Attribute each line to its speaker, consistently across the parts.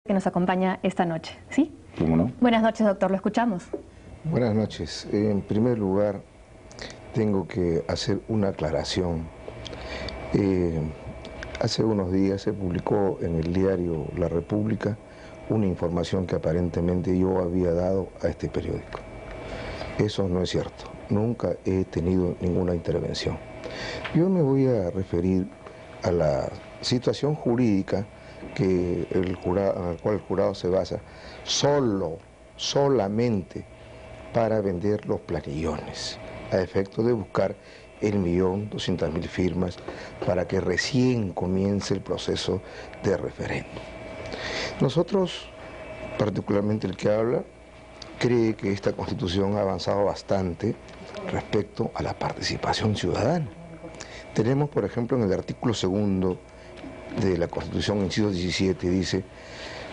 Speaker 1: que nos acompaña esta noche, ¿sí?
Speaker 2: ¿Cómo no?
Speaker 1: Buenas noches, doctor, lo escuchamos.
Speaker 3: Buenas noches. En primer lugar, tengo que hacer una aclaración. Hace unos días se publicó en el diario La República una información que aparentemente yo había dado a este periódico. Eso no es cierto. Nunca he tenido ninguna intervención. Yo me voy a referir a la situación jurídica en la cual el jurado se basa solamente para vender los planillones, a efecto de buscar el 1.200.000 firmas para que recién comience el proceso de referéndum. Nosotros, particularmente el que habla, cree que esta Constitución ha avanzado bastante respecto a la participación ciudadana. Tenemos, por ejemplo, en el artículo 2 de la Constitución, inciso 17, dice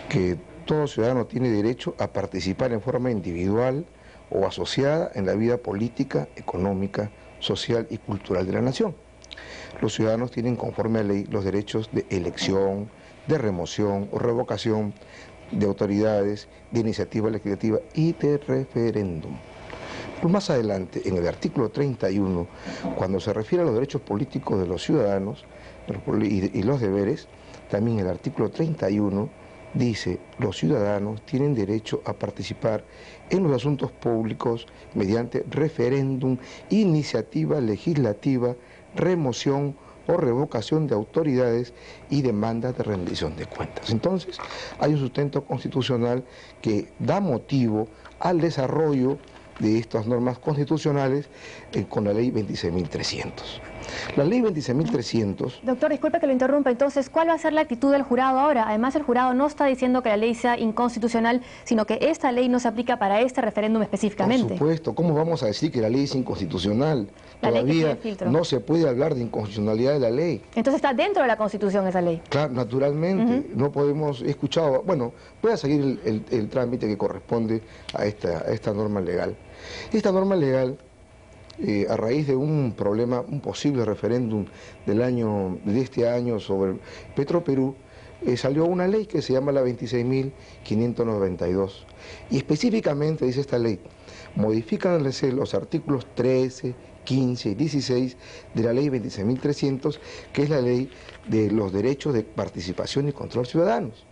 Speaker 3: que todo ciudadano tiene derecho a participar en forma individual o asociada en la vida política, económica, social y cultural de la nación. Los ciudadanos tienen, conforme a ley, los derechos de elección, de remoción o revocación de autoridades, de iniciativa legislativa y de referéndum. Pues más adelante, en el artículo 31, cuando se refiere a los derechos políticos de los ciudadanos y los deberes, también el artículo 31 dice: los ciudadanos tienen derecho a participar en los asuntos públicos mediante referéndum, iniciativa legislativa, remoción o revocación de autoridades y demandas de rendición de cuentas. Entonces, hay un sustento constitucional que da motivo al desarrollo de estas normas constitucionales con la ley 26.300. La ley 26.300...
Speaker 1: Doctor, disculpe que lo interrumpa. Entonces, ¿cuál va a ser la actitud del jurado ahora? Además, el jurado no está diciendo que la ley sea inconstitucional, sino que esta ley no se aplica para este referéndum específicamente.
Speaker 3: Por supuesto, ¿cómo vamos a decir que la ley es inconstitucional?
Speaker 1: La
Speaker 3: Todavía
Speaker 1: ley que
Speaker 3: no se puede hablar de inconstitucionalidad de la ley.
Speaker 1: Entonces está dentro de la Constitución esa ley.
Speaker 3: Claro, naturalmente, no podemos, he escuchado, bueno, voy a seguir el trámite que corresponde a esta norma legal. Esta norma legal, a raíz de un problema, un posible referéndum de este año sobre Petroperú, salió una ley que se llama la 26.592. Y específicamente dice esta ley: modifican los artículos 13, 15 y 16 de la ley 26.300, que es la ley de los derechos de participación y control ciudadanos.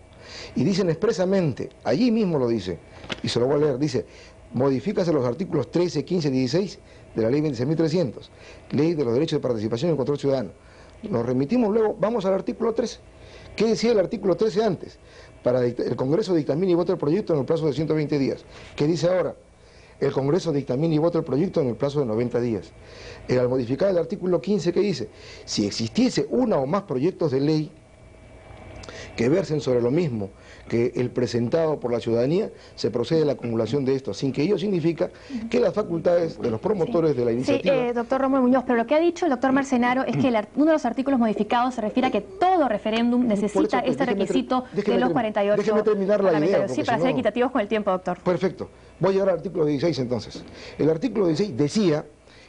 Speaker 3: Y dicen expresamente, allí mismo lo dice, y se lo voy a leer, dice: modifícase los artículos 13, 15 y 16 de la ley 26.300, ley de los derechos de participación y control ciudadano. Nos remitimos luego, vamos al artículo 13. ¿Qué decía el artículo 13 antes? Para el Congreso dictamine y vote el proyecto en el plazo de 120 días. ¿Qué dice ahora? El Congreso dictamina y vota el proyecto en el plazo de 90 días. Al modificar el artículo 15, ¿qué dice? Si existiese una o más proyectos de ley que versen sobre lo mismo que el presentado por la ciudadanía, se procede a la acumulación de estos, sin que ello significa que las facultades de los promotores de la iniciativa...
Speaker 1: Sí, doctor Rómulo Muñoz, pero lo que ha dicho el doctor Mercenaro es que uno de los artículos modificados se refiere a que todo referéndum necesita este requisito de los 48.
Speaker 3: Déjeme terminar la idea.
Speaker 1: Sí, para ser equitativos con el tiempo, doctor.
Speaker 3: Perfecto. Voy a llegar al artículo 16 entonces. El artículo 16 decía: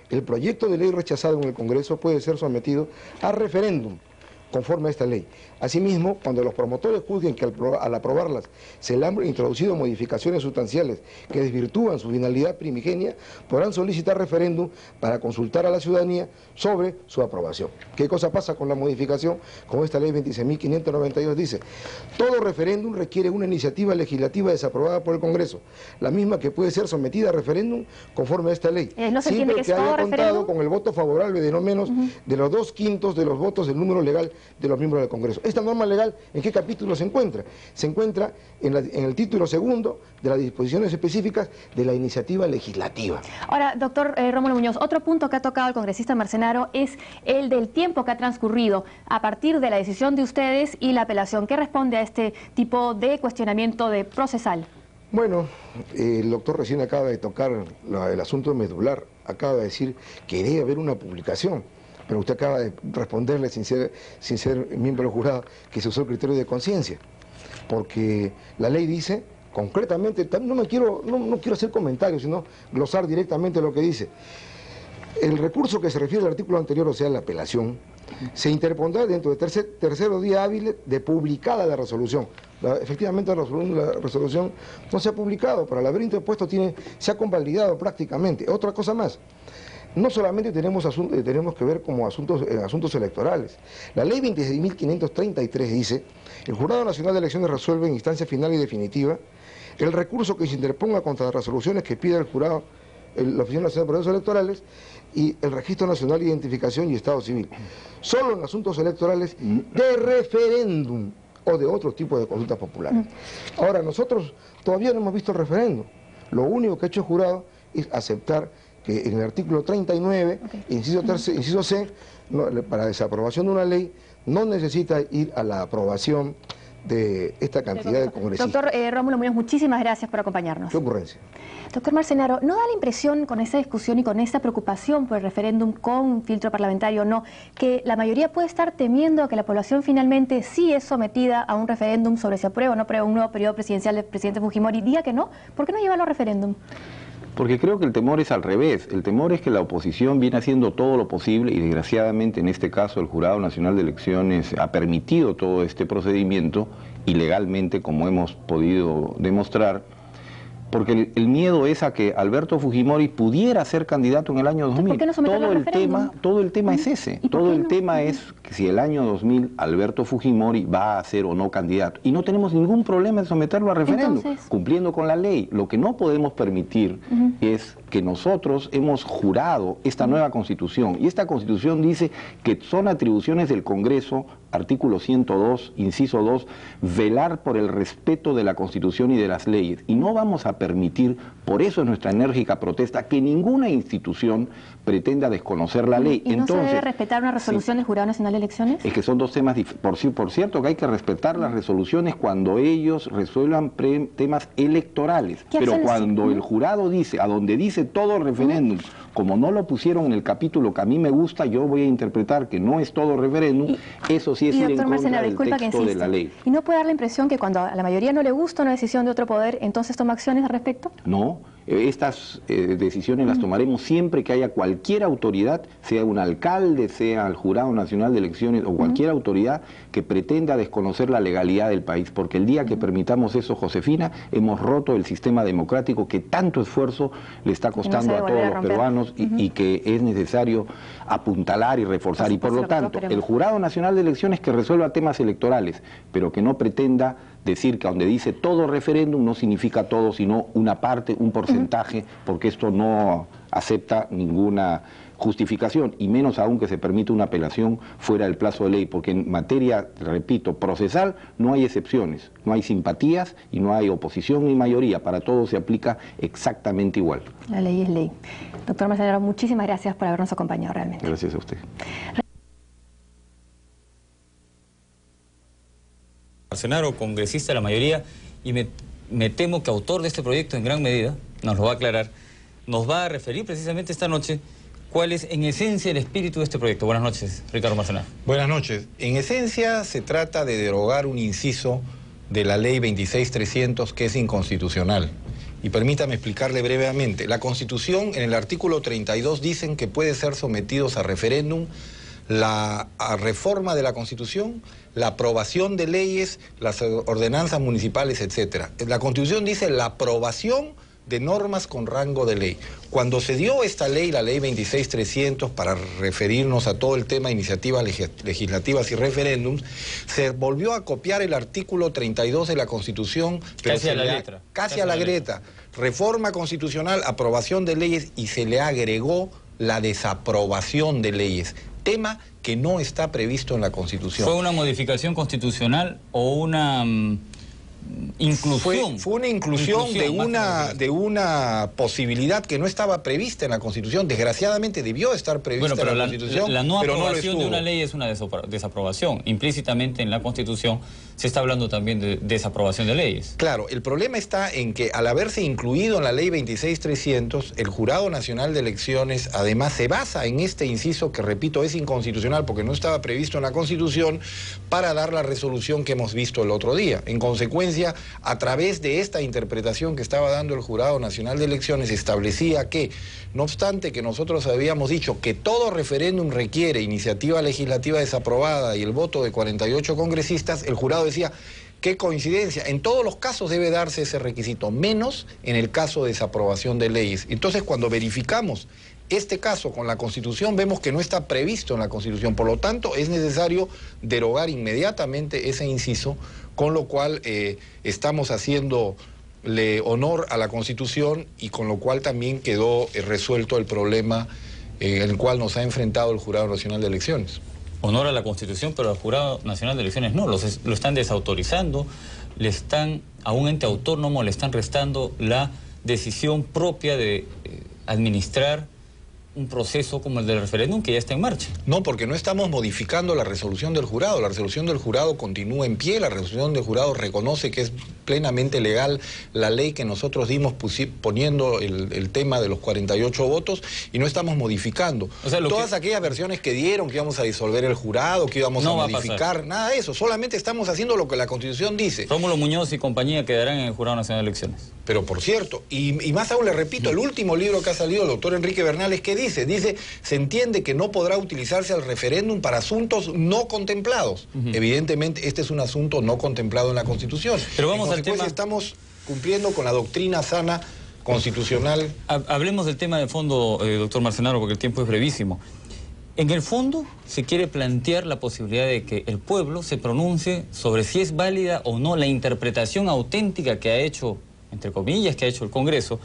Speaker 3: el proyecto de ley rechazado en el Congreso puede ser sometido a referéndum conforme a esta ley. Asimismo, cuando los promotores juzguen que al aprobarlas se le han introducido modificaciones sustanciales que desvirtúan su finalidad primigenia, podrán solicitar referéndum para consultar a la ciudadanía sobre su aprobación. ¿Qué cosa pasa con la modificación? Como esta ley 26.592 dice: todo referéndum requiere una iniciativa legislativa desaprobada por el Congreso, la misma que puede ser sometida a referéndum conforme a esta ley,
Speaker 1: ¿no se
Speaker 3: siempre
Speaker 1: que
Speaker 3: haya contado con el voto favorable de no menos de los 2/5 de los votos del número legal de los miembros del Congreso. Esta norma legal, ¿en qué capítulo se encuentra? Se encuentra en el título 2 de las disposiciones específicas de la iniciativa legislativa.
Speaker 1: Ahora, doctor Rómulo Muñoz, otro punto que ha tocado el congresista Mercenaro es el del tiempo que ha transcurrido a partir de la decisión de ustedes y la apelación. ¿Qué responde a este tipo de cuestionamiento procesal?
Speaker 3: Bueno, el doctor recién acaba de tocar el asunto medular, acaba de decir que debe haber una publicación. Pero usted acaba de responderle, sin ser miembro del jurado, que se usó el criterio de conciencia. Porque la ley dice, concretamente, no quiero hacer comentarios, sino glosar directamente lo que dice. El recurso que se refiere al artículo anterior, o sea, la apelación, Se interpondrá dentro de tercero día hábil de publicada la resolución. Efectivamente la resolución no se ha publicado, pero el laberinto expuesto se ha convalidado prácticamente. Otra cosa más, no solamente tenemos que ver como asuntos electorales. La ley 26.533 dice: el Jurado Nacional de Elecciones resuelve en instancia final y definitiva el recurso que se interponga contra las resoluciones que pida el jurado, la Oficina Nacional de Procesos Electorales y el Registro Nacional de Identificación y Estado Civil. Solo en asuntos electorales de referéndum o de otro tipo de consultas populares. Ahora, nosotros todavía no hemos visto el referéndum. Lo único que ha hecho el jurado es aceptar que en el artículo 39, inciso C, para desaprobación de una ley, no necesita ir a la aprobación de esta cantidad de congresistas.
Speaker 1: Doctor Rómulo Muñoz, muchísimas gracias por acompañarnos.
Speaker 3: ¿Qué ocurrencia?
Speaker 1: Doctor Marcenaro, ¿no da la impresión con esa discusión y con esa preocupación por el referéndum con filtro parlamentario o no, que la mayoría puede estar temiendo que la población finalmente sí es sometida a un referéndum sobre si aprueba o no aprueba un nuevo periodo presidencial del presidente Fujimori? Diga que no. ¿Por qué no llevarlo a referéndum?
Speaker 2: Porque creo que el temor es al revés. El temor es que la oposición viene haciendo todo lo posible y desgraciadamente en este caso el Jurado Nacional de Elecciones ha permitido todo este procedimiento ilegalmente, como hemos podido demostrar, porque el miedo es a que Alberto Fujimori pudiera ser candidato en el año 2000.
Speaker 1: ¿Por qué no someterlo a referéndum?
Speaker 2: Todo el tema es ese. Todo el tema es que si el año 2000 Alberto Fujimori va a ser o no candidato. Y no tenemos ningún problema en someterlo a referéndum, cumpliendo con la ley. Lo que no podemos permitir es que nosotros hemos jurado esta nueva Constitución. Y esta Constitución dice que son atribuciones del Congreso, artículo 102, inciso 2, velar por el respeto de la Constitución y de las leyes. Y no vamos a permitir, por eso es nuestra enérgica protesta, que ninguna institución pretenda desconocer la ley.
Speaker 1: ¿Y no se debe respetar una resolución del Jurado Nacional de Elecciones? Es
Speaker 2: que son dos temas por cierto que hay que respetar las resoluciones cuando ellos resuelvan temas electorales. Pero cuando el jurado dice, a donde dice todo referéndum, como no lo pusieron en el capítulo que a mí me gusta, yo voy a interpretar que no es todo referéndum, eso sí es ir en contra del texto de la ley.
Speaker 1: ¿Y no puede dar la impresión que cuando a la mayoría no le gusta una decisión de otro poder, entonces toma acciones al respecto?
Speaker 2: No. Estas decisiones las tomaremos siempre que haya cualquier autoridad, sea un alcalde, sea el Jurado Nacional de Elecciones o cualquier autoridad que pretenda desconocer la legalidad del país, porque el día que permitamos eso, Josefina, hemos roto el sistema democrático que tanto esfuerzo le está costando a todos los peruanos y que es necesario apuntalar y reforzar. Y por lo tanto, el Jurado Nacional de Elecciones que resuelva temas electorales, pero que no pretenda decir que donde dice todo referéndum no significa todo, sino una parte, un porcentaje, porque esto no acepta ninguna justificación, y menos aún que se permita una apelación fuera del plazo de ley, porque en materia, repito, procesal no hay excepciones, no hay simpatías y no hay oposición ni mayoría, para todo se aplica exactamente igual.
Speaker 1: La ley es ley. Doctor Marcenaro, muchísimas gracias por habernos acompañado realmente.
Speaker 2: Gracias a usted.
Speaker 4: Marcenaro, congresista de la mayoría, y me temo que autor de este proyecto en gran medida, nos lo va a aclarar, nos va a referir precisamente esta noche cuál es en esencia el espíritu de este proyecto. Buenas noches, Ricardo Marcenaro.
Speaker 5: Buenas noches. En esencia se trata de derogar un inciso de la ley 26.300 que es inconstitucional. Y permítame explicarle brevemente. La Constitución, en el artículo 32, dicen que puede ser sometidos a referéndum la reforma de la Constitución, la aprobación de leyes, las ordenanzas municipales, etc. La Constitución dice la aprobación de normas con rango de ley. Cuando se dio esta ley, la ley 26.300, para referirnos a todo el tema de iniciativas legislativas y referéndums, se volvió a copiar el artículo 32 de la Constitución, pero
Speaker 4: casi a la letra.
Speaker 5: Casi a la letra. Reforma constitucional, aprobación de leyes, y se le agregó la desaprobación de leyes, tema que no está previsto en la Constitución.
Speaker 4: ¿Fue una modificación constitucional o una inclusión?
Speaker 5: Fue una inclusión de una posibilidad que no estaba prevista en la Constitución. Desgraciadamente debió estar prevista en la Constitución,
Speaker 4: la no
Speaker 5: pero
Speaker 4: aprobación
Speaker 5: no lo
Speaker 4: de una ley es una desaprobación. Implícitamente en la Constitución se está hablando también de desaprobación de leyes.
Speaker 5: Claro, el problema está en que al haberse incluido en la ley 26.300, el Jurado Nacional de Elecciones además se basa en este inciso que, repito, es inconstitucional porque no estaba previsto en la Constitución, para dar la resolución que hemos visto el otro día. En consecuencia, a través de esta interpretación que estaba dando el Jurado Nacional de Elecciones, establecía que, no obstante que nosotros habíamos dicho que todo referéndum requiere iniciativa legislativa desaprobada y el voto de 48 congresistas, el jurado decía: qué coincidencia, en todos los casos debe darse ese requisito, menos en el caso de desaprobación de leyes. Entonces, cuando verificamos este caso con la Constitución, vemos que no está previsto en la Constitución, por lo tanto es necesario derogar inmediatamente ese inciso, con lo cual estamos haciéndole honor a la Constitución y con lo cual también quedó resuelto el problema en el cual nos ha enfrentado el Jurado Nacional de Elecciones.
Speaker 4: Honor a la Constitución, pero al Jurado Nacional de Elecciones no, lo están desautorizando, a un ente autónomo le están restando la decisión propia de administrar un proceso como el del referéndum que ya está en marcha.
Speaker 5: No, porque no estamos modificando la resolución del jurado. La resolución del jurado continúa en pie. La resolución del jurado reconoce que es plenamente legal la ley que nosotros dimos poniendo el tema de los 48 votos y no estamos modificando. O sea, todas aquellas versiones que dieron que íbamos a disolver el jurado, que íbamos a modificar, nada de eso. Solamente estamos haciendo lo que la Constitución dice.
Speaker 4: Rómulo Muñoz y compañía quedarán en el Jurado Nacional de Elecciones.
Speaker 5: Pero por cierto, y más aún le repito, el último libro que ha salido el doctor Enrique Bernales, ¿qué dice? Dice, se entiende que no podrá utilizarse el referéndum para asuntos no contemplados. Evidentemente, este es un asunto no contemplado en la Constitución.
Speaker 4: Pero vamos al tema.
Speaker 5: Estamos cumpliendo con la doctrina sana constitucional.
Speaker 4: Hablemos del tema de fondo, doctor Marcenaro, porque el tiempo es brevísimo. En el fondo, se quiere plantear la posibilidad de que el pueblo se pronuncie sobre si es válida o no la interpretación auténtica que ha hecho, entre comillas, que ha hecho el Congreso,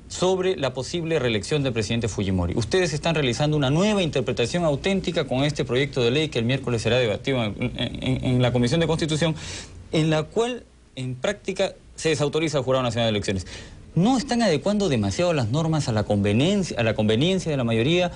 Speaker 4: sobre la posible reelección del presidente Fujimori. Ustedes están realizando una nueva interpretación auténtica con este proyecto de ley que el miércoles será debatido en la Comisión de Constitución, en la cual, en práctica, se desautoriza el Jurado Nacional de Elecciones. ¿No están adecuando demasiado las normas a la conveniencia de la mayoría?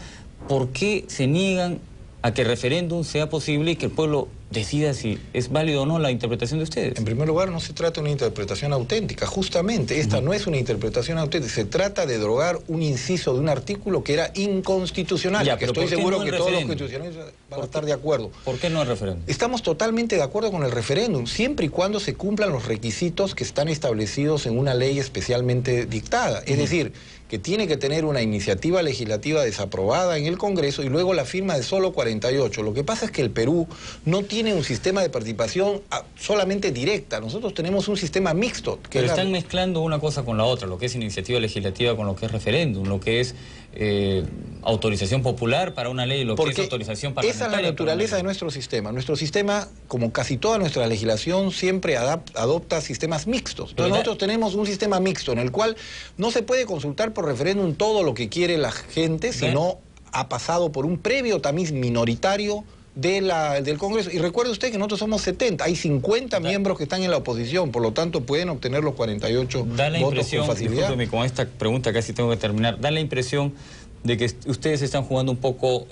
Speaker 4: ¿Por qué se niegan a que el referéndum sea posible y que el pueblo decida si es válido o no la interpretación de ustedes?
Speaker 5: En primer lugar, no se trata de una interpretación auténtica. Justamente, esta no es una interpretación auténtica. Se trata de derogar un inciso de un artículo que era inconstitucional.
Speaker 4: Ya, pero
Speaker 5: estoy seguro que todos los constitucionalistas van a estar de acuerdo.
Speaker 4: ¿Por qué no el referéndum?
Speaker 5: Estamos totalmente de acuerdo con el referéndum, siempre y cuando se cumplan los requisitos que están establecidos en una ley especialmente dictada. Es decir, que tiene que tener una iniciativa legislativa desaprobada en el Congreso y luego la firma de solo 48. Lo que pasa es que el Perú no tiene un sistema de participación solamente directa. Nosotros tenemos un sistema mixto.
Speaker 4: Pero están mezclando una cosa con la otra, lo que es iniciativa legislativa con lo que es referéndum, lo que es autorización popular para una ley, lo que es autorización parlamentaria.
Speaker 5: Esa es la naturaleza de nuestro sistema. Nuestro sistema, como casi toda nuestra legislación, siempre adopta sistemas mixtos. Entonces nosotros tenemos un sistema mixto en el cual no se puede consultar por referéndum todo lo que quiere la gente, sino ha pasado por un previo tamiz minoritario del Congreso. Y recuerde usted que nosotros somos 70, hay 50 miembros que están en la oposición, por lo tanto pueden obtener los 48 votos con facilidad.
Speaker 4: Discúlpeme, con esta pregunta casi tengo que terminar. Da la impresión de que ustedes están jugando un poco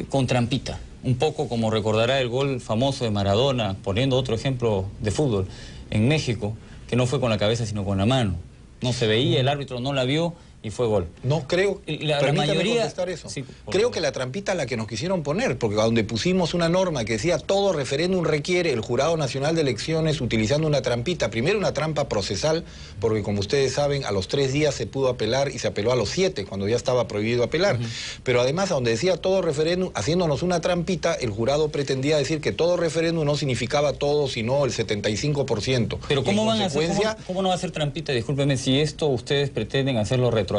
Speaker 4: con trampita, un poco como recordará el gol famoso de Maradona, poniendo otro ejemplo de fútbol, en México, que no fue con la cabeza sino con la mano. No se veía, el árbitro no la vio y fue gol.
Speaker 5: No creo,
Speaker 4: la mayoría
Speaker 5: contestar eso. Sí, creo que la trampita es la que nos quisieron poner, porque donde pusimos una norma que decía todo referéndum requiere, el Jurado Nacional de Elecciones utilizando una trampita, primero una trampa procesal, porque como ustedes saben, a los 3 días se pudo apelar y se apeló a los 7, cuando ya estaba prohibido apelar. Pero además, a donde decía todo referéndum, haciéndonos una trampita, el jurado pretendía decir que todo referéndum no significaba todo, sino el 75%.
Speaker 4: Pero ¿cómo van a hacer, cómo no va a ser trampita? Discúlpeme, si esto ustedes pretenden hacerlo retroactivo.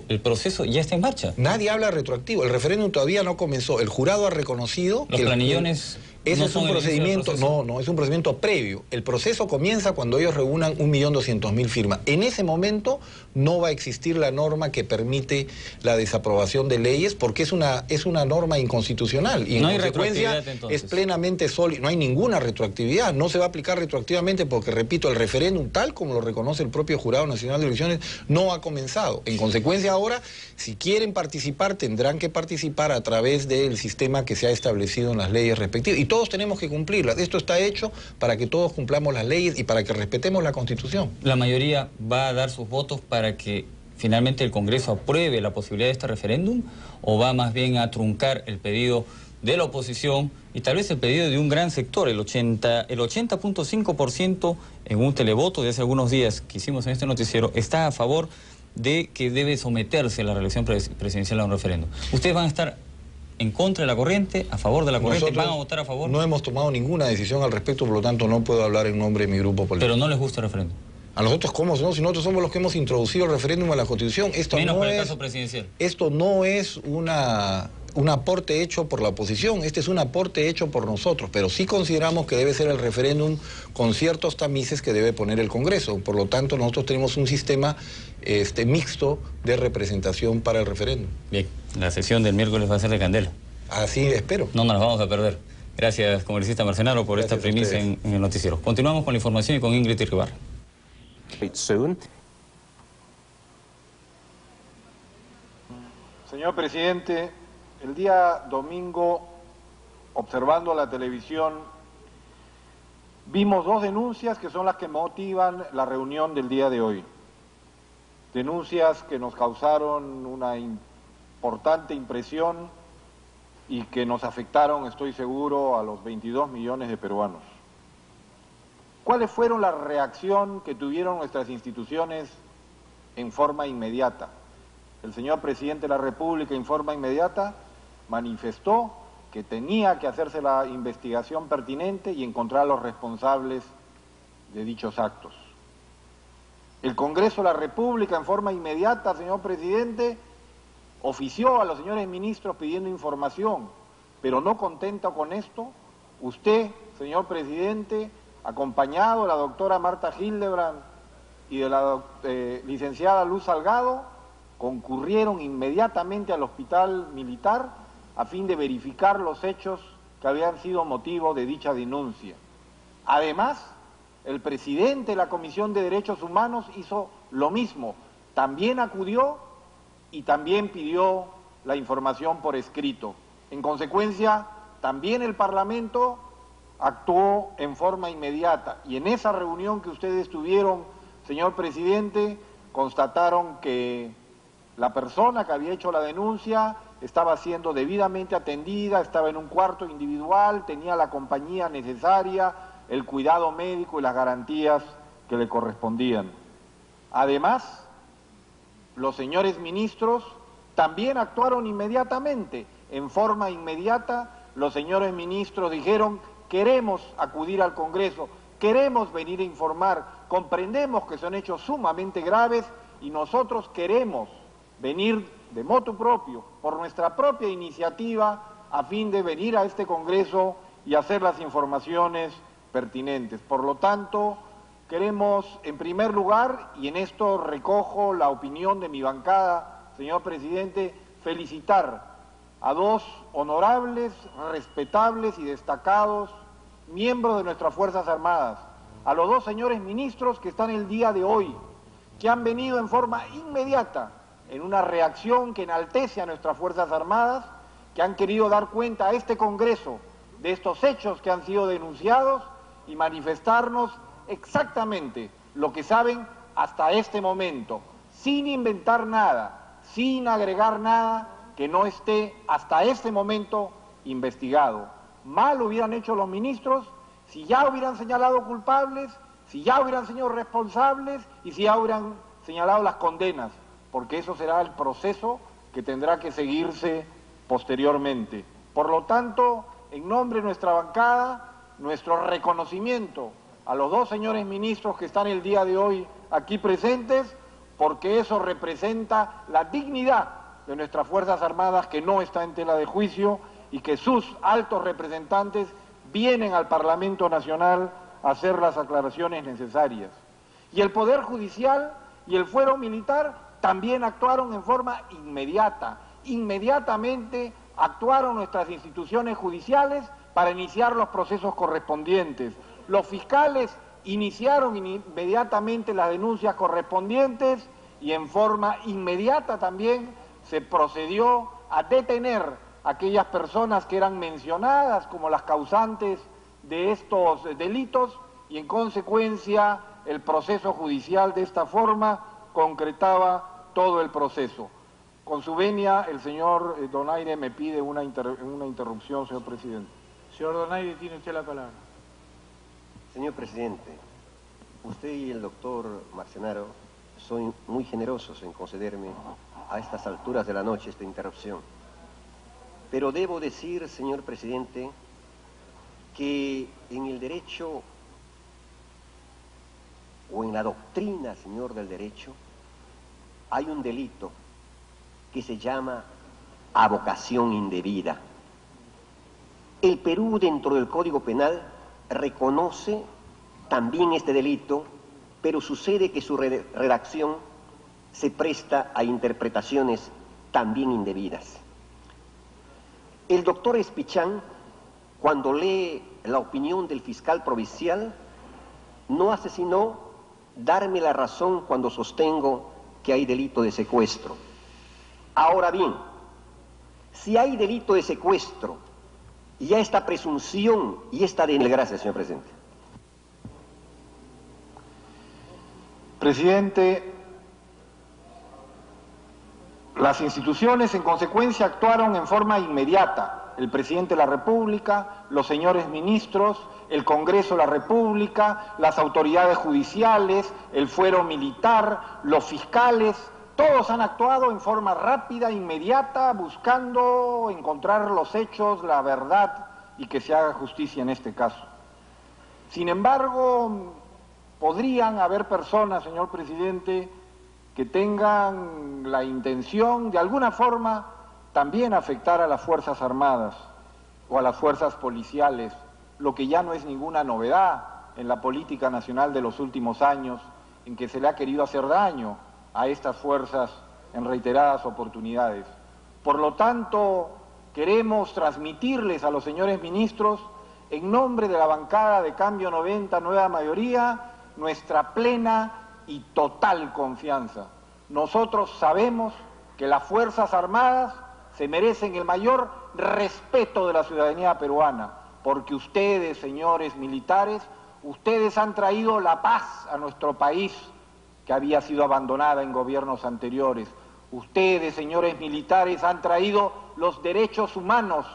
Speaker 4: El proceso ya está en marcha.
Speaker 5: Nadie habla retroactivo. El referéndum todavía no comenzó. El jurado ha reconocido
Speaker 4: que los planillones.
Speaker 5: Ese es un procedimiento, no, es un procedimiento previo. El proceso comienza cuando ellos reúnan 1.200.000 firmas. En ese momento no va a existir la norma que permite la desaprobación de leyes, porque es una norma inconstitucional y en consecuencia es plenamente sólida. No hay ninguna retroactividad, no se va a aplicar retroactivamente porque, repito, el referéndum tal como lo reconoce el propio Jurado Nacional de Elecciones no ha comenzado. En consecuencia ahora, si quieren participar, tendrán que participar a través del sistema que se ha establecido en las leyes respectivas. Y todos tenemos que cumplirlas. Esto está hecho para que todos cumplamos las leyes y para que respetemos la Constitución.
Speaker 4: ¿La mayoría va a dar sus votos para que finalmente el Congreso apruebe la posibilidad de este referéndum o va más bien a truncar el pedido de la oposición y tal vez el pedido de un gran sector, el 80.5% en un televoto de hace algunos días que hicimos en este noticiero, está a favor de que debe someterse la reelección presidencial a un referéndum. ¿Ustedes van a estar en contra de la corriente, a favor de la corriente?
Speaker 5: Nosotros
Speaker 4: ¿Van a votar a favor?
Speaker 5: No hemos tomado ninguna decisión al respecto, por lo tanto no puedo hablar en nombre de mi grupo político.
Speaker 4: Pero no les gusta el referéndum.
Speaker 5: ¿A nosotros cómo? No, si nosotros somos los que hemos introducido el referéndum a la Constitución.
Speaker 4: Menos por el caso presidencial.
Speaker 5: Esto no es un aporte hecho por la oposición, este es un aporte hecho por nosotros, pero sí consideramos que debe ser el referéndum con ciertos tamices que debe poner el Congreso. Por lo tanto, nosotros tenemos un sistema mixto de representación para el referéndum.
Speaker 4: Bien, la sesión del miércoles va a ser de candela.
Speaker 5: Así espero.
Speaker 4: No nos la vamos a perder. Gracias, congresista Marcenaro, por esta primicia en el noticiero. Continuamos con la información y con Ingrid Irribarra.
Speaker 6: Señor presidente, el día domingo, observando la televisión, vimos dos denuncias que son las que motivan la reunión del día de hoy. Denuncias que nos causaron una importante impresión y que nos afectaron, estoy seguro, a los 22 millones de peruanos. ¿Cuáles fueron la reacción que tuvieron nuestras instituciones en forma inmediata? El señor presidente de la República en forma inmediata manifestó que tenía que hacerse la investigación pertinente y encontrar a los responsables de dichos actos. El Congreso de la República en forma inmediata, señor presidente, ofició a los señores ministros pidiendo información, pero no contento con esto, usted, señor presidente, acompañado de la doctora Marta Hildebrand y de la licenciada Luz Salgado, concurrieron inmediatamente al hospital militar a fin de verificar los hechos que habían sido motivo de dicha denuncia. Además, el presidente de la Comisión de Derechos Humanos hizo lo mismo, también acudió y también pidió la información por escrito. En consecuencia, también el Parlamento actuó en forma inmediata y en esa reunión que ustedes tuvieron, señor presidente, constataron que la persona que había hecho la denuncia estaba siendo debidamente atendida, estaba en un cuarto individual, tenía la compañía necesaria, el cuidado médico y las garantías que le correspondían. Además, los señores ministros también actuaron inmediatamente. En forma inmediata, los señores ministros dijeron: queremos acudir al Congreso, queremos venir a informar, comprendemos que son hechos sumamente graves y nosotros queremos venir de motu propio, por nuestra propia iniciativa, a fin de venir a este Congreso y hacer las informaciones pertinentes. Por lo tanto, queremos, en primer lugar, y en esto recojo la opinión de mi bancada, señor presidente, felicitar a dos honorables, respetables y destacados miembros de nuestras Fuerzas Armadas, a los dos señores ministros que están el día de hoy, que han venido en forma inmediata en una reacción que enaltece a nuestras Fuerzas Armadas, que han querido dar cuenta a este Congreso de estos hechos que han sido denunciados y manifestarnos exactamente lo que saben hasta este momento, sin inventar nada, sin agregar nada que no esté hasta este momento investigado. Mal hubieran hecho los ministros si ya hubieran señalado culpables, si ya hubieran señalado responsables y si ya hubieran señalado las condenas, porque eso será el proceso que tendrá que seguirse posteriormente. Por lo tanto, en nombre de nuestra bancada, nuestro reconocimiento a los dos señores ministros que están el día de hoy aquí presentes, porque eso representa la dignidad de nuestras Fuerzas Armadas, que no está en tela de juicio y que sus altos representantes vienen al Parlamento Nacional a hacer las aclaraciones necesarias. Y el Poder Judicial y el Fuero Militar también actuaron en forma inmediata. Inmediatamente actuaron nuestras instituciones judiciales para iniciar los procesos correspondientes. Los fiscales iniciaron inmediatamente las denuncias correspondientes y en forma inmediata también se procedió a detener a aquellas personas que eran mencionadas como las causantes de estos delitos y en consecuencia el proceso judicial de esta forma concretaba todo el proceso. Con su venia, el señor Donaire me pide una interrupción, señor presidente.
Speaker 7: Señor Donaire, tiene usted la palabra.
Speaker 8: Señor presidente, usted y el doctor Marcenaro son muy generosos en concederme a estas alturas de la noche esta interrupción. Pero debo decir, señor presidente, que en el derecho o en la doctrina, señor, del derecho, hay un delito que se llama avocación indebida. El Perú, dentro del Código Penal, reconoce también este delito, pero sucede que su redacción se presta a interpretaciones también indebidas. El doctor Espichán, cuando lee la opinión del fiscal provincial, no hace sino darme la razón cuando sostengo que hay delito de secuestro. Ahora bien, si hay delito de secuestro y ya esta presunción y esta denuncia... Gracias, señor presidente.
Speaker 6: Presidente, las instituciones en consecuencia actuaron en forma inmediata. El presidente de la República, los señores ministros, el Congreso de la República, las autoridades judiciales, el fuero militar, los fiscales, todos han actuado en forma rápida, inmediata, buscando encontrar los hechos, la verdad y que se haga justicia en este caso. Sin embargo, podrían haber personas, señor presidente, que tengan la intención de alguna forma también afectar a las Fuerzas Armadas o a las fuerzas policiales, lo que ya no es ninguna novedad en la política nacional de los últimos años, en que se le ha querido hacer daño a estas fuerzas en reiteradas oportunidades. Por lo tanto, queremos transmitirles a los señores ministros, en nombre de la bancada de Cambio 90, Nueva Mayoría, nuestra plena y total confianza. Nosotros sabemos que las Fuerzas Armadas se merecen el mayor respeto de la ciudadanía peruana, porque ustedes, señores militares, ustedes han traído la paz a nuestro país, que había sido abandonada en gobiernos anteriores. Ustedes, señores militares, han traído los derechos humanos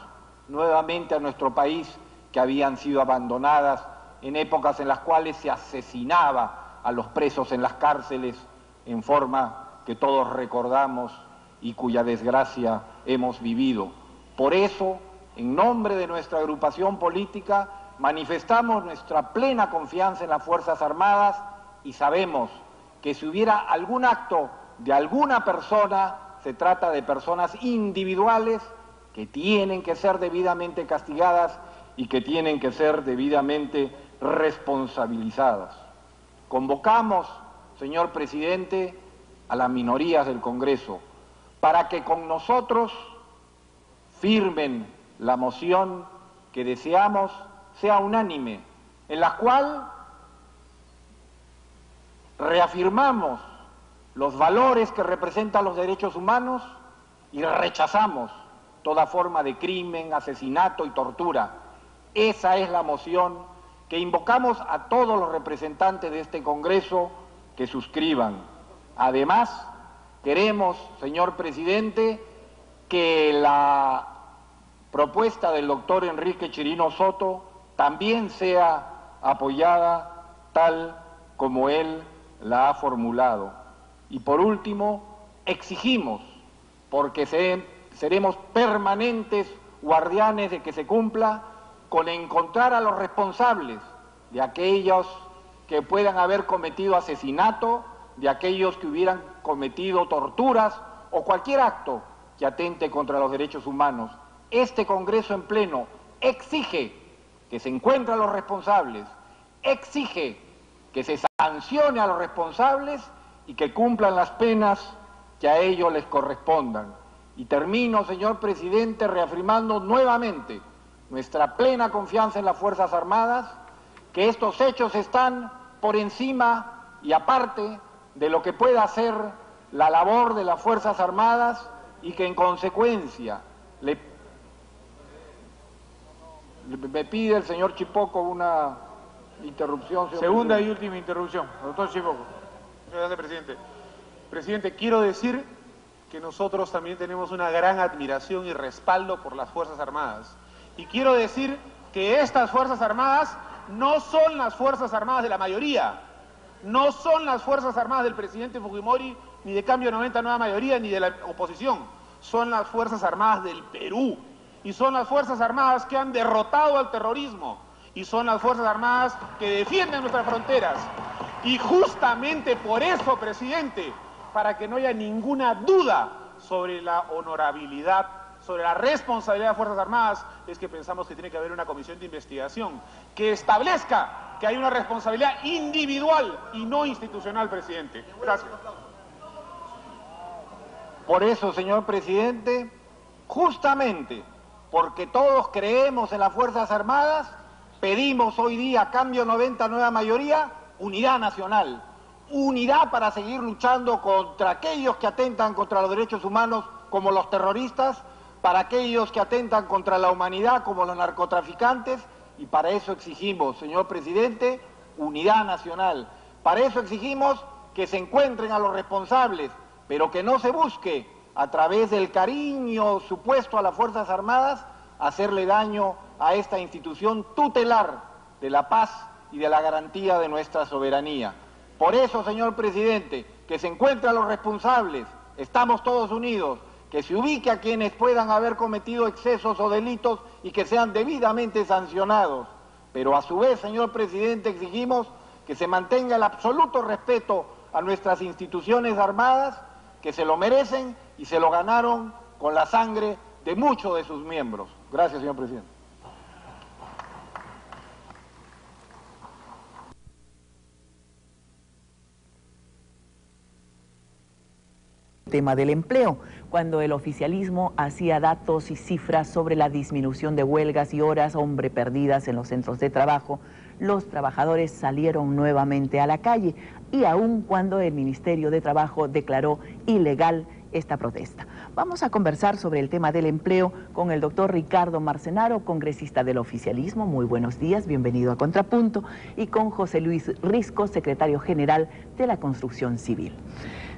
Speaker 6: nuevamente a nuestro país, que habían sido abandonadas en épocas en las cuales se asesinaba a los presos en las cárceles en forma que todos recordamos y cuya desgracia hemos vivido. Por eso, en nombre de nuestra agrupación política, manifestamos nuestra plena confianza en las Fuerzas Armadas y sabemos que si hubiera algún acto de alguna persona, se trata de personas individuales que tienen que ser debidamente castigadas y que tienen que ser debidamente responsabilizadas. Convocamos, señor presidente, a las minorías del Congreso para que con nosotros firmen la moción que deseamos sea unánime, en la cual reafirmamos los valores que representan los derechos humanos y rechazamos toda forma de crimen, asesinato y tortura. Esa es la moción que invocamos a todos los representantes de este Congreso que suscriban. Además, queremos, señor presidente, que la propuesta del doctor Enrique Chirino Soto también sea apoyada tal como él la ha formulado. Y por último, exigimos, porque seremos permanentes guardianes de que se cumpla, con encontrar a los responsables de aquellos que puedan haber cometido asesinato, de aquellos que hubieran cometido torturas o cualquier acto que atente contra los derechos humanos. Este Congreso en pleno exige que se encuentren los responsables, exige que se sancione a los responsables y que cumplan las penas que a ellos les correspondan. Y termino, señor presidente, reafirmando nuevamente nuestra plena confianza en las Fuerzas Armadas, que estos hechos están por encima y aparte de lo que pueda hacer la labor de las Fuerzas Armadas y que en consecuencia me pide el señor Chipoco una interrupción.
Speaker 7: Segunda y última interrupción, doctor Chipoco.
Speaker 9: Gracias, presidente. Presidente, quiero decir
Speaker 7: que nosotros también tenemos una gran admiración y respaldo por las Fuerzas Armadas. Y quiero decir que estas Fuerzas Armadas no son las Fuerzas Armadas de la mayoría, no son las Fuerzas Armadas del presidente Fujimori, ni de Cambio 90 Nueva Mayoría, ni de la oposición. Son las Fuerzas Armadas del Perú, y son las Fuerzas Armadas que han derrotado al terrorismo, y son las Fuerzas Armadas que defienden nuestras fronteras. Y justamente por eso, presidente, para que no haya ninguna duda sobre la honorabilidad, sobre la responsabilidad de las Fuerzas Armadas, es que pensamos que tiene que haber una comisión de investigación que establezca que hay una responsabilidad individual y no institucional, presidente. Gracias.
Speaker 6: Por eso, señor presidente, justamente porque todos creemos en las Fuerzas Armadas, pedimos hoy día, Cambio 90 Nueva Mayoría, unidad nacional. Unidad para seguir luchando contra aquellos que atentan contra los derechos humanos como los terroristas, para aquellos que atentan contra la humanidad como los narcotraficantes, y para eso exigimos, señor presidente, unidad nacional. Para eso exigimos que se encuentren a los responsables, pero que no se busque, a través del cariño supuesto a las Fuerzas Armadas, hacerle daño a esta institución tutelar de la paz y de la garantía de nuestra soberanía. Por eso, señor presidente, que se encuentren a los responsables, estamos todos unidos, que se ubique a quienes puedan haber cometido excesos o delitos y que sean debidamente sancionados. Pero a su vez, señor presidente, exigimos que se mantenga el absoluto respeto a nuestras instituciones armadas, que se lo merecen y se lo ganaron con la sangre de muchos de sus miembros. Gracias, señor presidente.
Speaker 9: Tema del empleo, cuando el oficialismo hacía datos y cifras sobre la disminución de huelgas y horas hombre perdidas en los centros de trabajo, los trabajadores salieron nuevamente a la calle, y aun cuando el Ministerio de Trabajo declaró ilegal esta protesta. Vamos a conversar sobre el tema del empleo con el doctor Ricardo Marcenaro, congresista del oficialismo. Muy buenos días, bienvenido a Contrapunto, y con José Luis Risco, secretario general de la Construcción Civil.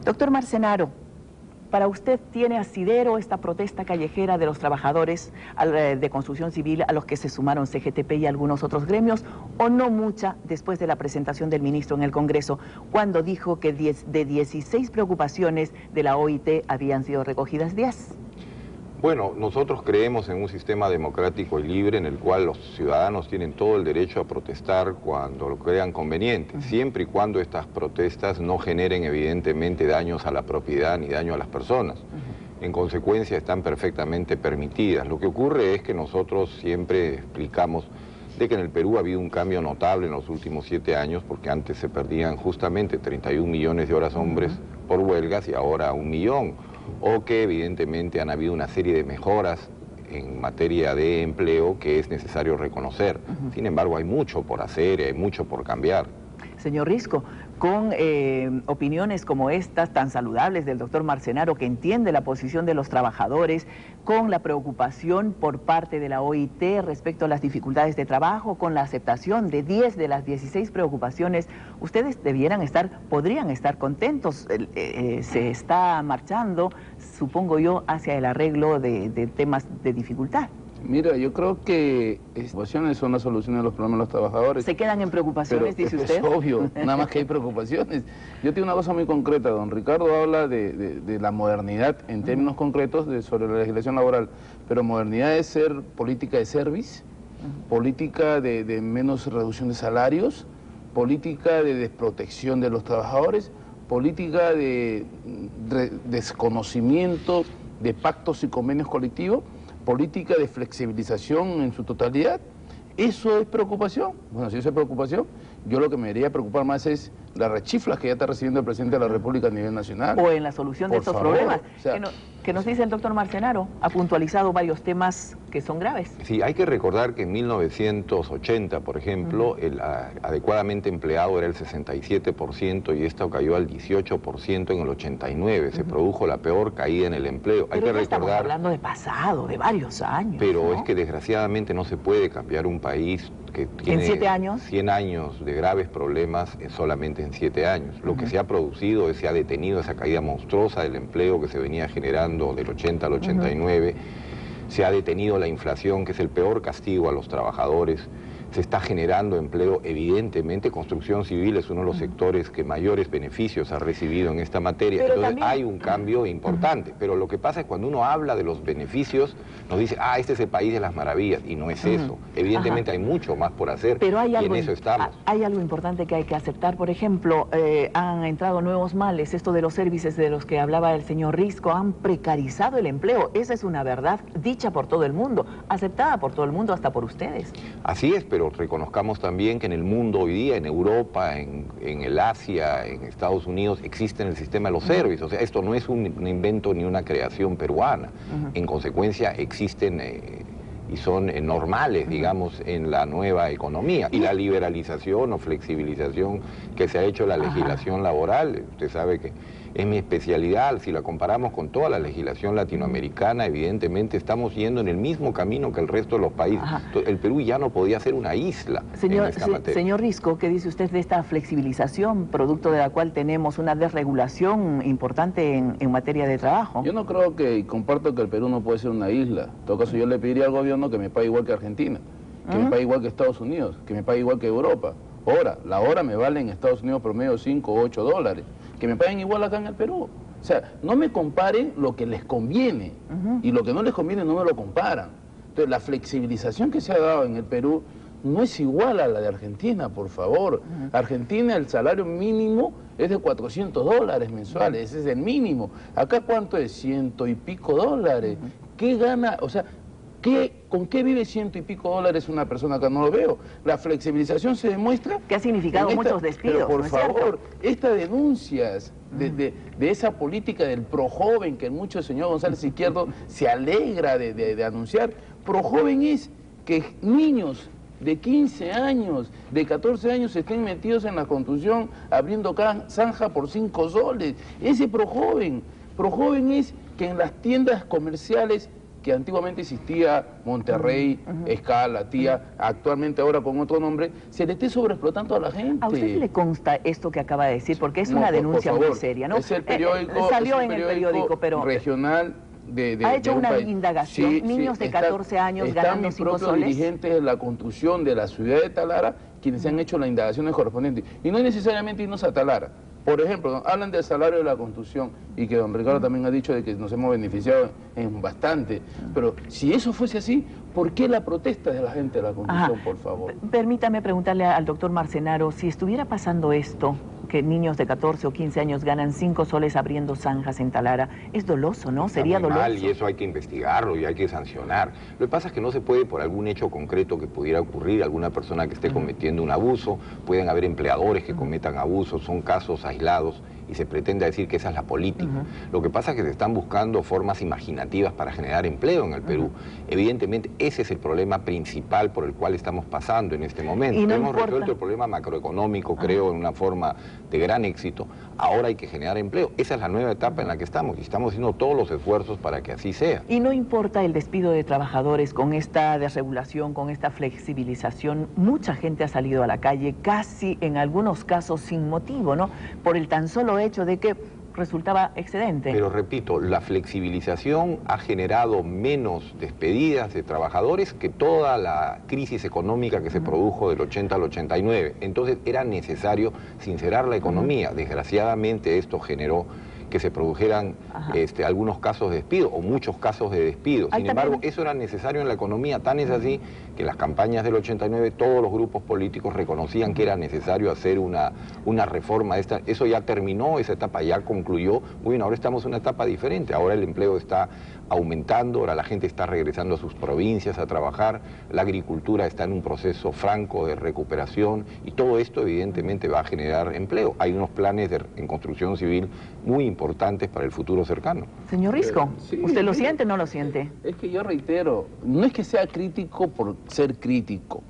Speaker 9: Doctor Marcenaro, ¿para usted tiene asidero esta protesta callejera de los trabajadores de construcción civil, a los que se sumaron CGTP y algunos otros gremios, o no mucha después de la presentación del ministro en el Congreso, cuando dijo que de 16 preocupaciones de la OIT habían sido recogidas 10?
Speaker 2: Bueno, nosotros creemos en un sistema democrático y libre en el cual los ciudadanos tienen todo el derecho a protestar cuando lo crean conveniente, siempre y cuando estas protestas no generen evidentemente daños a la propiedad ni daño a las personas. En consecuencia, están perfectamente permitidas. Lo que ocurre es que nosotros siempre explicamos de que en el Perú ha habido un cambio notable en los últimos 7 años, porque antes se perdían justamente 31 millones de horas hombres por huelgas y ahora 1 millón. O que evidentemente han habido una serie de mejoras en materia de empleo que es necesario reconocer. Sin embargo, hay mucho por hacer y hay mucho por cambiar.
Speaker 9: Señor Risco, con opiniones como estas tan saludables del doctor Marcenaro, que entiende la posición de los trabajadores, con la preocupación por parte de la OIT respecto a las dificultades de trabajo, con la aceptación de 10 de las 16 preocupaciones, ustedes podrían estar contentos. Se está marchando, supongo yo, hacia el arreglo de temas de dificultad.
Speaker 10: Mira, yo creo que preocupaciones son la solución de los problemas de los trabajadores.
Speaker 9: ¿Se quedan en preocupaciones,
Speaker 10: pero
Speaker 9: dice usted?
Speaker 10: Es obvio, nada más que hay preocupaciones. Yo tengo una cosa muy concreta, don Ricardo habla de la modernidad en términos concretos sobre la legislación laboral, pero modernidad es ser política de service, política de menos reducción de salarios, política de desprotección de los trabajadores, política de desconocimiento de pactos y convenios colectivos, política de flexibilización en su totalidad. ¿Eso es preocupación? Bueno, si eso es preocupación, yo lo que me debería preocupar más es las rechiflas que ya está recibiendo el presidente de la República a nivel nacional.
Speaker 9: O en la solución de estos problemas. O sea, que nos dice el doctor Marcenaro, ha puntualizado varios temas que son graves.
Speaker 2: Sí, hay que recordar que en 1980, por ejemplo, el adecuadamente empleado era el 67% y esto cayó al 18% en el 89. Se produjo la peor caída en el empleo.
Speaker 9: Pero hay que recordar, estamos hablando de pasado, de varios años.
Speaker 2: Pero
Speaker 9: ¿no?
Speaker 2: Es que desgraciadamente no se puede cambiar un país que tiene
Speaker 9: ¿En 7 años?
Speaker 2: 100 años de graves problemas solamente en 7 años. Lo que se ha producido es, se ha detenido esa caída monstruosa del empleo que se venía generando del 80 al 89, se ha detenido la inflación, que es el peor castigo a los trabajadores, se está generando empleo, evidentemente construcción civil es uno de los sectores que mayores beneficios ha recibido en esta materia,
Speaker 9: pero
Speaker 2: entonces
Speaker 9: también...
Speaker 2: hay un cambio importante, pero lo que pasa es cuando uno habla de los beneficios, nos dice, ah, este es el país de las maravillas, y no es eso, evidentemente hay mucho más por hacer,
Speaker 9: pero hay algo,
Speaker 2: y en eso estamos.
Speaker 9: Hay algo importante que hay que aceptar, por ejemplo, han entrado nuevos males, esto de los servicios de los que hablaba el señor Risco, han precarizado el empleo, esa es una verdad dicha por todo el mundo, aceptada por todo el mundo, hasta por ustedes.
Speaker 2: Así es, pero reconozcamos también que en el mundo hoy día, en Europa, en el Asia, en Estados Unidos, existe el sistema de los servicios. O sea, esto no es un invento ni una creación peruana. En consecuencia, existen y son normales, digamos, en la nueva economía. Y la liberalización o flexibilización que se ha hecho en la legislación laboral, usted sabe que es mi especialidad, si la comparamos con toda la legislación latinoamericana, evidentemente estamos yendo en el mismo camino que el resto de los países. Entonces, el Perú ya no podía ser una isla en esta materia.
Speaker 9: Señor Risco, ¿qué dice usted de esta flexibilización, producto de la cual tenemos una desregulación importante en materia de trabajo?
Speaker 10: Yo no creo que, y comparto que el Perú no puede ser una isla. En todo caso, yo le pediría al gobierno que me pague igual que Argentina, que me pague igual que Estados Unidos, que me pague igual que Europa. La hora me vale en Estados Unidos promedio 5 o 8 dólares. Que me paguen igual acá en el Perú. O sea, no me comparen lo que les conviene y lo que no les conviene no me lo comparan. Entonces, la flexibilización que se ha dado en el Perú no es igual a la de Argentina, por favor. Argentina, el salario mínimo es de 400 dólares mensuales, ese es el mínimo. Acá, ¿cuánto es? 100 y pico dólares. ¿Qué gana? O sea, ¿con qué vive 100 y pico dólares una persona acá? No lo veo. La flexibilización se demuestra...
Speaker 9: Que ha significado muchos despidos,
Speaker 10: pero por
Speaker 9: ¿no es
Speaker 10: favor,
Speaker 9: cierto?
Speaker 10: estas denuncias de esa política del projoven que mucho el señor González Izquierdo se alegra de anunciar, projoven es que niños de 15 años, de 14 años estén metidos en la construcción abriendo zanja por 5 soles. Ese projoven es que en las tiendas comerciales que antiguamente existía Monterrey, Escala, Tía, actualmente ahora con otro nombre, se le esté sobreexplotando a la gente.
Speaker 9: ¿A usted le consta esto que acaba de decir? Porque es una denuncia muy seria, ¿no?
Speaker 10: Es el periódico,
Speaker 9: salió en el periódico, pero
Speaker 10: regional
Speaker 9: ha hecho una indagación, niños de 14 años ganando 5 soles.
Speaker 10: Están mis propios dirigentes de la construcción de la ciudad de Talara quienes han hecho las indagaciones correspondientes. Y no necesariamente irnos a Talara. Por ejemplo, hablan del salario de la construcción y que don Ricardo también ha dicho de que nos hemos beneficiado en bastante. Pero si eso fuese así, ¿por qué la protesta de la gente de la construcción, por favor?
Speaker 9: Permítame preguntarle al doctor Marcenaro, si estuviera pasando esto, que niños de 14 o 15 años ganan 5 soles abriendo zanjas en Talara, es doloso, ¿no? Sería doloso.
Speaker 2: Mal, y eso hay que investigarlo y hay que sancionar. Lo que pasa es que no se puede, por algún hecho concreto que pudiera ocurrir, alguna persona que esté cometiendo un abuso, pueden haber empleadores que cometan abusos, son casos aislados y se pretende decir que esa es la política. Lo que pasa es que se están buscando formas imaginativas para generar empleo en el Perú. Evidentemente ese es el problema principal por el cual estamos pasando en este momento. Hemos resuelto el problema macroeconómico, creo, en una forma de gran éxito. Ahora hay que generar empleo. Esa es la nueva etapa en la que estamos y estamos haciendo todos los esfuerzos para que así sea.
Speaker 9: Y no importa el despido de trabajadores con esta desregulación, con esta flexibilización, mucha gente ha salido a la calle casi en algunos casos sin motivo, ¿no? Por el tan solo hecho de que resultaba excedente.
Speaker 2: Pero repito, la flexibilización ha generado menos despedidas de trabajadores que toda la crisis económica que se produjo del 80 al 89. Entonces era necesario sincerar la economía. Desgraciadamente esto generó que se produjeran algunos casos de despido o muchos casos de despido. Sin embargo, eso era necesario en la economía, tan es así que en las campañas del 89 todos los grupos políticos reconocían que era necesario hacer una reforma. Eso ya terminó, esa etapa ya concluyó. Muy bien, ahora estamos en una etapa diferente, ahora el empleo está aumentando, ahora la gente está regresando a sus provincias a trabajar, la agricultura está en un proceso franco de recuperación y todo esto evidentemente va a generar empleo. Hay unos planes en construcción civil muy importantes para el futuro cercano.
Speaker 9: Señor Risco, ¿usted lo siente o no lo siente?
Speaker 10: Es que yo reitero, no es que sea crítico por ser crítico,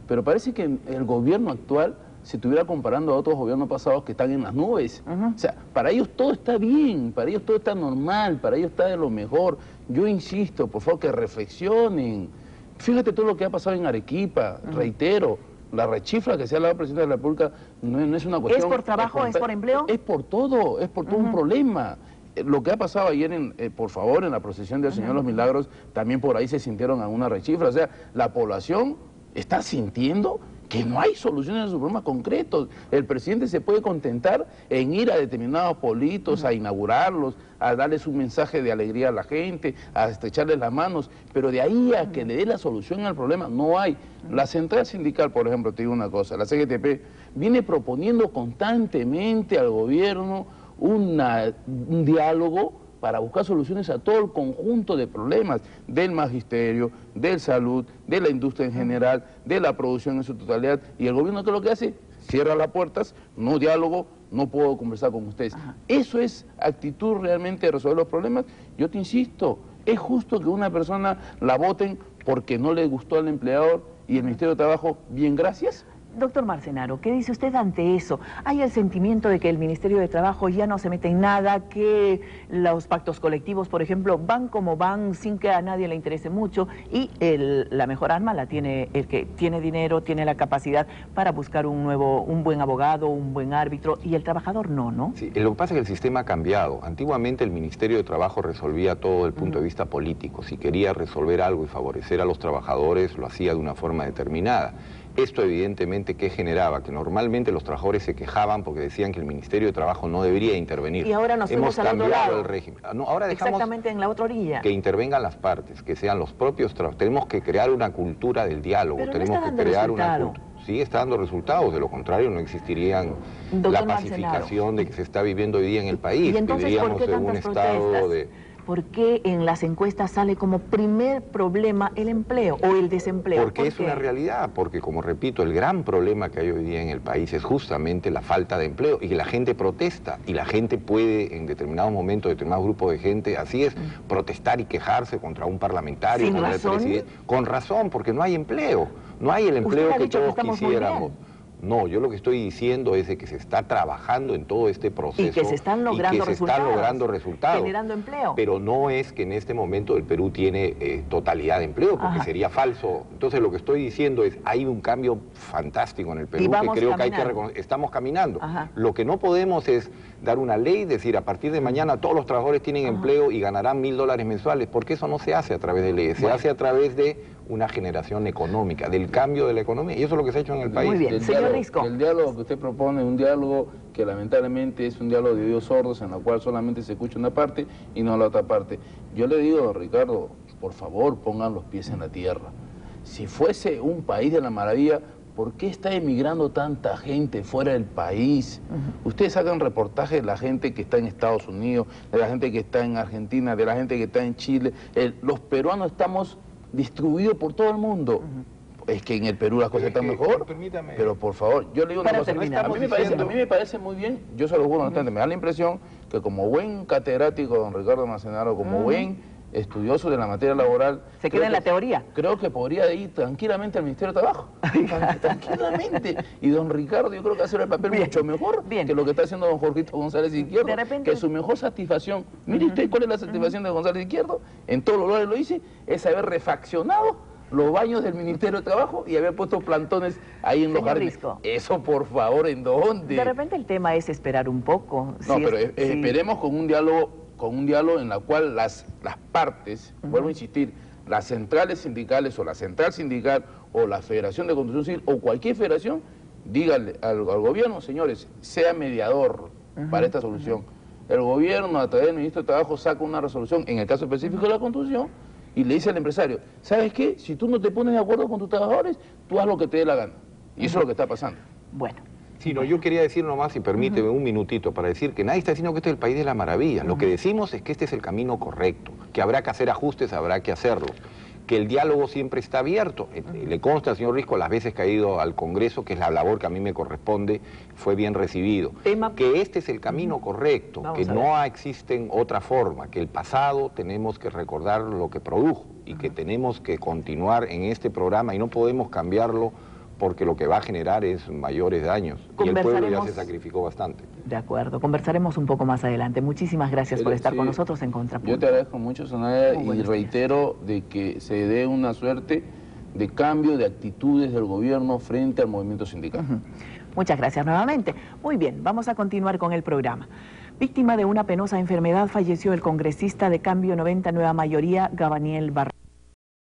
Speaker 10: pero parece que el gobierno actual se estuviera comparando a otros gobiernos pasados que están en las nubes. O sea, para ellos todo está bien, para ellos todo está normal, para ellos está de lo mejor. Yo insisto, por favor, que reflexionen. Fíjate todo lo que ha pasado en Arequipa, reitero, la rechifla que se ha dado al presidente de la República no es una cuestión...
Speaker 9: ¿Es por trabajo, es por empleo?
Speaker 10: Es por todo un problema. Lo que ha pasado ayer, por favor, en la procesión del Señor de los Milagros, también por ahí se sintieron alguna rechifla. O sea, la población está sintiendo que no hay soluciones a sus problemas concretos. El presidente se puede contentar en ir a determinados politos, a inaugurarlos, a darles un mensaje de alegría a la gente, a estrecharles las manos, pero de ahí a que le dé la solución al problema, no hay. La central sindical, por ejemplo, te digo una cosa, la CGTP viene proponiendo constantemente al gobierno un diálogo para buscar soluciones a todo el conjunto de problemas del magisterio, del salud, de la industria en general, de la producción en su totalidad. Y el gobierno, ¿qué es lo que hace? Cierra las puertas, no diálogo, no puedo conversar con ustedes. Eso es actitud realmente de resolver los problemas. Yo te insisto, es justo que una persona la voten porque no le gustó al empleador y el Ministerio de Trabajo, bien, gracias.
Speaker 9: Doctor Marcenaro, ¿qué dice usted ante eso? ¿Hay el sentimiento de que el Ministerio de Trabajo ya no se mete en nada, que los pactos colectivos, por ejemplo, van como van sin que a nadie le interese mucho y la mejor arma la tiene el que tiene dinero, tiene la capacidad para buscar un buen abogado, un buen árbitro, y el trabajador no?
Speaker 2: Sí, lo que pasa es que el sistema ha cambiado. Antiguamente el Ministerio de Trabajo resolvía todo desde el punto de vista político. Si quería resolver algo y favorecer a los trabajadores, lo hacía de una forma determinada. Esto evidentemente, ¿qué generaba? Que normalmente los trabajadores se quejaban porque decían que el Ministerio de Trabajo no debería intervenir.
Speaker 9: Y ahora nos
Speaker 2: hemos
Speaker 9: al otro
Speaker 2: cambiado
Speaker 9: lado.
Speaker 2: el régimen. No, ahora dejamos
Speaker 9: exactamente en la otra orilla.
Speaker 2: Que intervengan las partes, que sean los propios trabajadores. Tenemos que crear una cultura del diálogo.
Speaker 9: Pero
Speaker 2: tenemos
Speaker 9: no está
Speaker 2: que crear
Speaker 9: dando
Speaker 2: una
Speaker 9: resultado.
Speaker 2: cultura. Sí, está dando resultados, de lo contrario no existirían
Speaker 9: Doctor
Speaker 2: la pacificación de que se está viviendo hoy día en el país.
Speaker 9: ¿Y entonces
Speaker 2: Viviríamos
Speaker 9: por qué
Speaker 2: en un
Speaker 9: tantas
Speaker 2: estado
Speaker 9: protestas?
Speaker 2: de...
Speaker 9: ¿Por qué en las encuestas sale como primer problema el empleo o el desempleo?
Speaker 2: Porque es una realidad, porque como repito, el gran problema que hay hoy día en el país es justamente la falta de empleo y que la gente protesta y la gente puede en determinados momentos, determinados grupos de gente, así es, protestar y quejarse contra un parlamentario,
Speaker 9: ¿Sin
Speaker 2: contra
Speaker 9: razón?
Speaker 2: el presidente, con razón, porque no hay empleo, no hay el empleo
Speaker 9: Usted ha
Speaker 2: que
Speaker 9: dicho que
Speaker 2: todos
Speaker 9: estamos muy
Speaker 2: quisiéramos.
Speaker 9: bien.
Speaker 2: No, yo lo que estoy diciendo es de que se está trabajando en todo este proceso
Speaker 9: Y que se están logrando resultados, generando empleo.
Speaker 2: Pero no es que en este momento el Perú tiene totalidad de empleo, porque sería falso. Entonces lo que estoy diciendo es, hay un cambio fantástico en el Perú que creo que hay que reconocer. Estamos caminando. Lo que no podemos es dar una ley, decir a partir de mañana todos los trabajadores tienen empleo y ganarán $1000 mensuales, porque eso no se hace a través de leyes, se hace a través de una generación económica, del cambio de la economía, y eso es lo que se ha hecho en el país.
Speaker 9: Muy bien, señor Risco.
Speaker 10: El diálogo que usted propone es un diálogo que lamentablemente es un diálogo de oídos sordos, en el cual solamente se escucha una parte y no la otra parte. Yo le digo, don Ricardo, por favor pongan los pies en la tierra. Si fuese un país de la maravilla, ¿por qué está emigrando tanta gente fuera del país? Ustedes sacan reportajes de la gente que está en Estados Unidos, de la gente que está en Argentina, de la gente que está en Chile. Los peruanos estamos distribuidos por todo el mundo. Es que en el Perú las cosas están mejor.
Speaker 2: Permítame.
Speaker 10: Pero por favor, yo le digo una cosa. A mí me parece muy bien, yo se lo juro, me da la impresión que como buen catedrático, don Ricardo Marcenaro, como buen estudioso de la materia laboral...
Speaker 9: ¿Se queda en la teoría?
Speaker 10: Creo que podría ir tranquilamente al Ministerio de Trabajo. Tranquilamente. Y don Ricardo yo creo que hace el papel mucho mejor que lo que está haciendo don Jorgito González Izquierdo.
Speaker 9: De repente...
Speaker 10: Que su mejor satisfacción, mire usted cuál es la satisfacción de González Izquierdo, en todos los lugares lo dice, es haber refaccionado los baños del Ministerio de Trabajo y haber puesto plantones ahí en los jardines. Eso, por favor, ¿en dónde?
Speaker 9: De repente el tema es esperar un poco.
Speaker 10: No, pero esperemos con un diálogo en la cual las partes, vuelvo a insistir, las centrales sindicales o la central sindical o la Federación de Construcción Civil o cualquier federación, díganle al gobierno, señores, sea mediador para esta solución. El gobierno, a través del Ministro de Trabajo, saca una resolución, en el caso específico de la construcción, y le dice al empresario, ¿sabes qué? Si tú no te pones de acuerdo con tus trabajadores, tú haz lo que te dé la gana. Y eso es lo que está pasando.
Speaker 9: Bueno.
Speaker 2: Sí, no, yo quería decir nomás, y permíteme un minutito, para decir que nadie está diciendo que este es el país de la maravilla. Lo que decimos es que este es el camino correcto, que habrá que hacer ajustes, habrá que hacerlos, que el diálogo siempre está abierto. Le consta al señor Risco las veces que ha ido al Congreso, que es la labor que a mí me corresponde, fue bien recibido. Que este es el camino correcto, que no existen otra forma, que el pasado tenemos que recordar lo que produjo y que tenemos que continuar en este programa y no podemos cambiarlo porque lo que va a generar es mayores daños. Y el pueblo ya se sacrificó bastante.
Speaker 9: De acuerdo, conversaremos un poco más adelante. Muchísimas gracias por estar con nosotros en Contrapunto.
Speaker 10: Yo te agradezco mucho, Sonaida, y reitero de que se dé una suerte de cambio de actitudes del gobierno frente al movimiento sindical.
Speaker 9: Muchas gracias nuevamente. Muy bien, vamos a continuar con el programa. Víctima de una penosa enfermedad falleció el congresista de Cambio 90 Nueva Mayoría, Gabaniel Barrera.